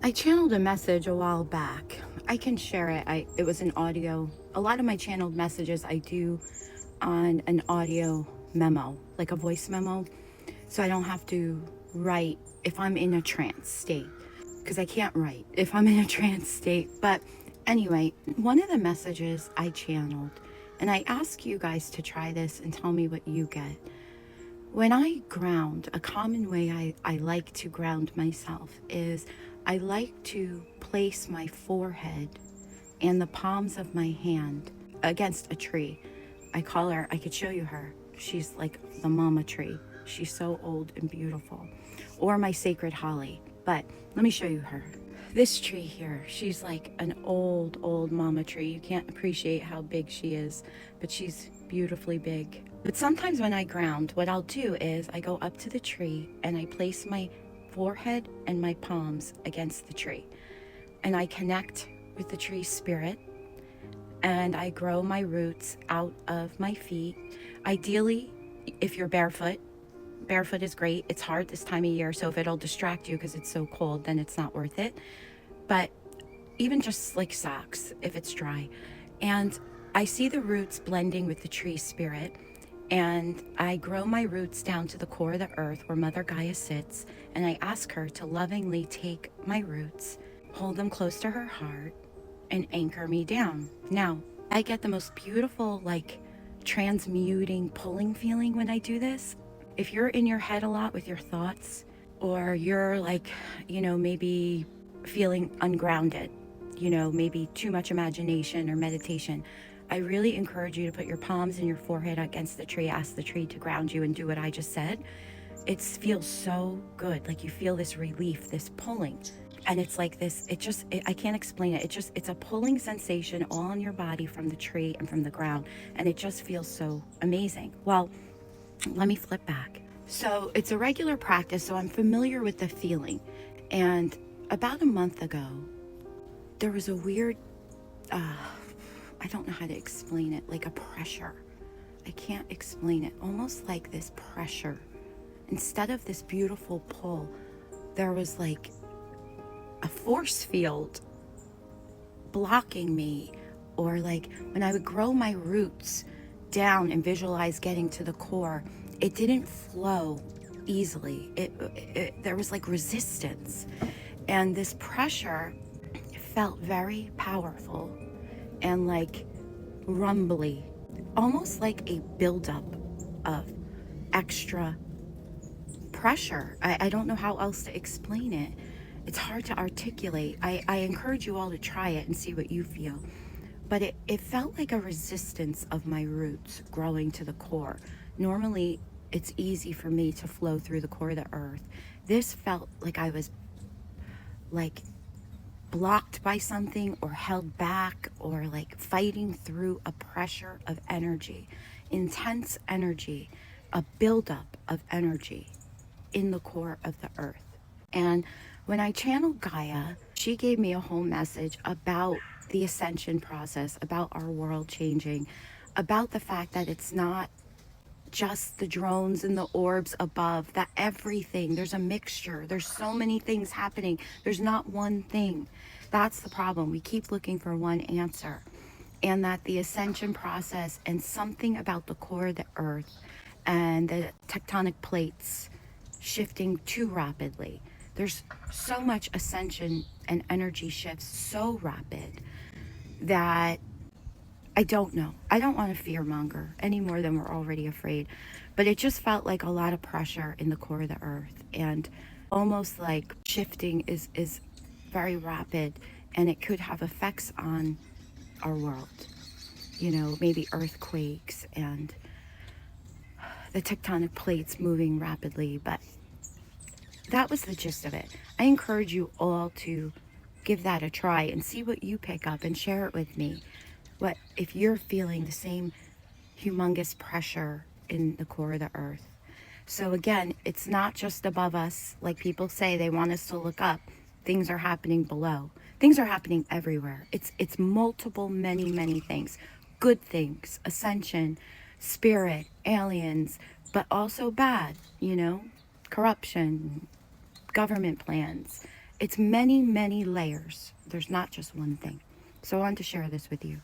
I channeled a message a while back. I can share it. It was an audio. A lot of my channeled messages I do on an audio memo, like a voice memo, so I don't have to write if I'm in a trance state, because I can't write if I'm in a trance state. But anyway, one of the messages I channeled, and I ask you guys to try this and tell me what you get. When I ground, a common way I like to ground myself is I like to place my forehead and the palms of my hand against a tree. I call her, I could show you her. She's like the mama tree. She's so old and beautiful. Or my sacred holly. But let me show you her. This tree here, she's like an old mama tree. You can't appreciate how big she is, but she's beautifully big. But sometimes when I ground, what I'll do is I go up to the tree and I place my forehead and my palms against the tree. And I connect with the tree spirit, and I grow my roots out of my feet. Ideally, if you're barefoot is great. It's hard this time of year, so if it'll distract you because it's so cold, then it's not worth it. But even just like socks, if it's dry. And I see the roots blending with the tree spirit, and I grow my roots down to the core of the earth where Mother Gaia sits, and I ask her to lovingly take my roots, hold them close to her heart, and anchor me down. Now, I get the most beautiful, like, transmuting, pulling feeling when I do this. If you're in your head a lot with your thoughts, or you're like, maybe feeling ungrounded, maybe too much imagination or meditation, I really encourage you to put your palms and your forehead against the tree, ask the tree to ground you, and do what I just said. It feels so good. Like you feel this relief, this pulling. And it's like this, I can't explain it. It's a pulling sensation all in your body from the tree and from the ground. And it just feels so amazing. Well, let me flip back. So it's a regular practice, so I'm familiar with the feeling. And about a month ago, there was a weird, I don't know how to explain it, like a pressure. I can't explain it. Almost like this pressure. Instead of this beautiful pull, there was like a force field blocking me. Or like when I would grow my roots down and visualize getting to the core, it didn't flow easily. There was like resistance. And this pressure felt very powerful and like rumbly, almost like a buildup of extra pressure. I don't know how else to explain it. It's hard to articulate. I encourage you all to try it and see what you feel. But it felt like a resistance of my roots growing to the core. Normally, it's easy for me to flow through the core of the earth. This felt like I was like blocked by something or held back or like fighting through a pressure of energy, intense energy, a buildup of energy in the core of the earth. And when I channeled Gaia, she gave me a whole message about the ascension process, about our world changing, about the fact that it's not just the drones and the orbs above, that everything, there's a mixture, there's so many things happening, there's not one thing. That's the problem. We keep looking for one answer. And that the ascension process and something about the core of the earth and the tectonic plates shifting too rapidly. There's so much ascension and energy shifts so rapid that I don't know. I don't want to fearmonger any more than we're already afraid. But it just felt like a lot of pressure in the core of the earth, and almost like shifting is very rapid, and it could have effects on our world. Maybe earthquakes and the tectonic plates moving rapidly. But that was the gist of it. I encourage you all to give that a try and see what you pick up and share it with me. What if you're feeling the same humongous pressure in the core of the earth? So again, it's not just above us. Like people say, they want us to look up. Things are happening below. Things are happening everywhere. It's multiple, many things. Good things, ascension, spirit, aliens, but also bad, corruption, government plans, It's many, many layers. There's not just one thing. So I wanted to share this with you.